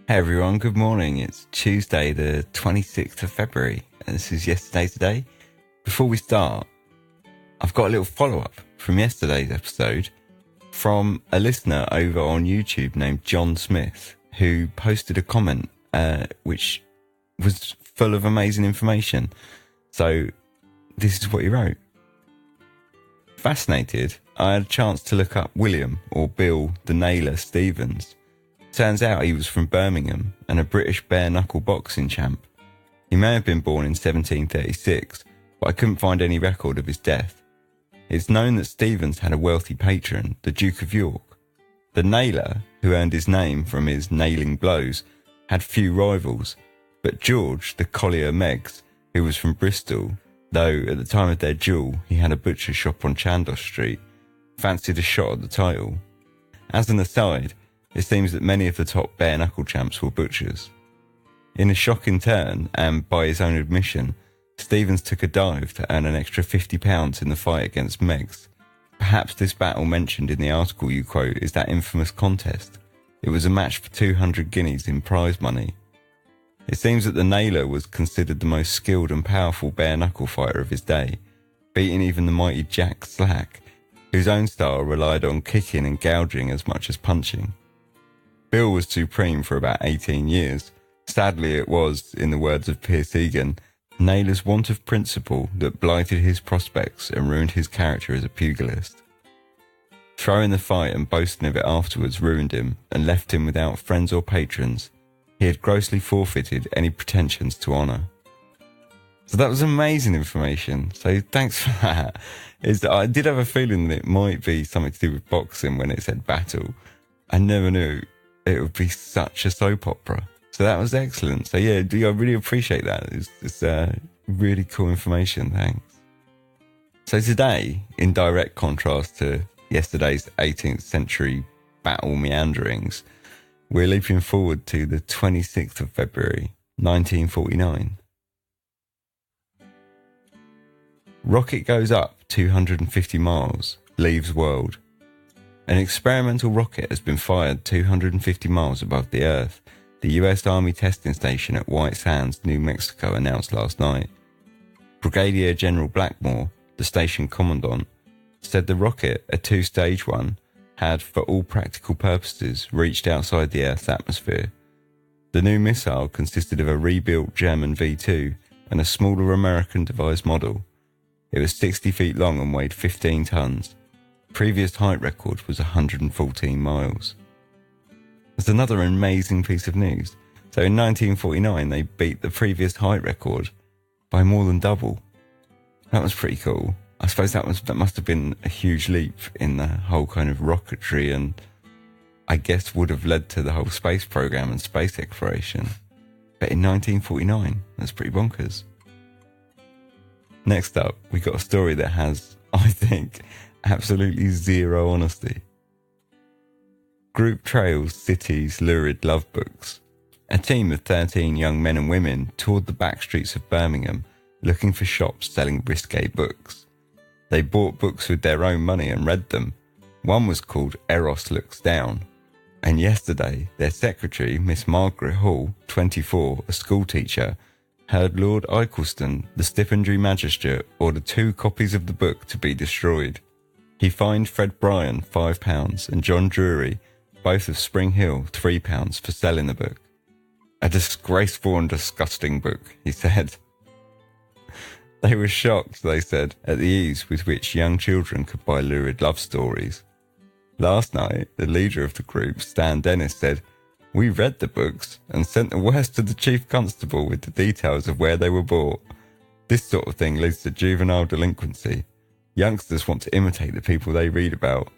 Hey everyone, good morning. It's Tuesday, the 26th of February, and this is Yesterday Today. Before we start, I've got a little follow-up from yesterday's episode from a listener over on YouTube named John Smith, who posted a comment which was full of amazing information. So this is what he wrote. Fascinated, I had a chance to look up William, or Bill the Nailer Stevens. Turns out he was from Birmingham and a British bare-knuckle boxing champ. He may have been born in 1736, but I couldn't find any record of his death. It's known that Stevens had a wealthy patron, the Duke of York. The nailer, who earned his name from his nailing blows, had few rivals, but George, the collier Meggs, who was from Bristol, though at the time of their duel he had a butcher's shop on Chandos Street, fancied a shot at the title. As an aside, it seems that many of the top bare-knuckle champs were butchers. In a shocking turn, and by his own admission, Stevens took a dive to earn an extra £50 in the fight against Meggs. Perhaps this battle mentioned in the article you quote is that infamous contest. It was a match for 200 guineas in prize money. It seems that the nailer was considered the most skilled and powerful bare-knuckle fighter of his day, beating even the mighty Jack Slack, whose own style relied on kicking and gouging as much as punching. Bill was supreme for about 18 years. Sadly, it was, in the words of Pierce Egan, Naylor's want of principle that blighted his prospects and ruined his character as a pugilist. Throwing the fight and boasting of it afterwards ruined him and left him without friends or patrons. He had grossly forfeited any pretensions to honour. So that was amazing information, so thanks for that. I did have a feeling that it might be something to do with boxing when it said battle. I never knew it would be such a soap opera. So that was excellent. So yeah, I really appreciate that. It's really cool information. Thanks. So today, in direct contrast to yesterday's 18th century battle meanderings, we're leaping forward to the 26th of February, 1949. Rocket goes up 250 miles, leaves world. An experimental rocket has been fired 250 miles above the Earth, the US Army testing station at White Sands, New Mexico, announced last night. Brigadier General Blackmore, the station commandant, said the rocket, a two-stage one, had, for all practical purposes, reached outside the Earth's atmosphere. The new missile consisted of a rebuilt German V-2 and a smaller American-devised model. It was 60 feet long and weighed 15 tons. Previous height record was 114 miles. That's another amazing piece of news. So in 1949, they beat the previous height record by more than double. That was pretty cool. I suppose that must have been a huge leap in the whole kind of rocketry, and I guess would have led to the whole space program and space exploration. But in 1949, that's pretty bonkers. Next up, we got a story that has, I think, absolutely zero honesty. Group trails city's lurid love books. A team of 13 young men and women toured the back streets of Birmingham looking for shops selling risque books. They bought books with their own money and read them. One was called Eros Looks Down. And yesterday, their secretary, Miss Margaret Hall, 24, a schoolteacher, heard Lord Ickleston, the stipendiary magistrate, order 2 copies of the book to be destroyed. He fined Fred Bryan £5 and John Drury, both of Spring Hill, £3 for selling the book. A disgraceful and disgusting book, he said. They were shocked, they said, at the ease with which young children could buy lurid love stories. Last night, the leader of the group, Stan Dennis, said, "We read the books and sent the worst to the chief constable with the details of where they were bought. This sort of thing leads to juvenile delinquency. Youngsters want to imitate the people they read about.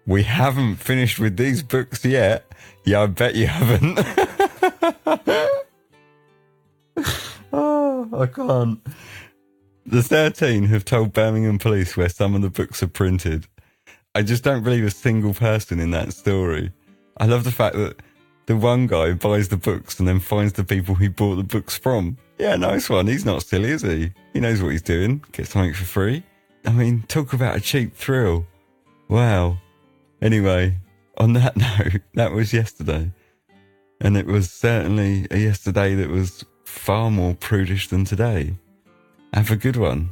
We haven't finished with these books yet." Yeah, I bet you haven't. Oh, I can't. The 13 have told Birmingham police where some of the books are printed. I just don't believe a single person in that story. I love the fact that the one guy buys the books and then finds the people he bought the books from. Yeah, nice one. He's not silly, is he? He knows what he's doing. Get something for free. I mean, talk about a cheap thrill. Wow. Anyway, on that note, that was yesterday. And it was certainly a yesterday that was far more prudish than today. Have a good one.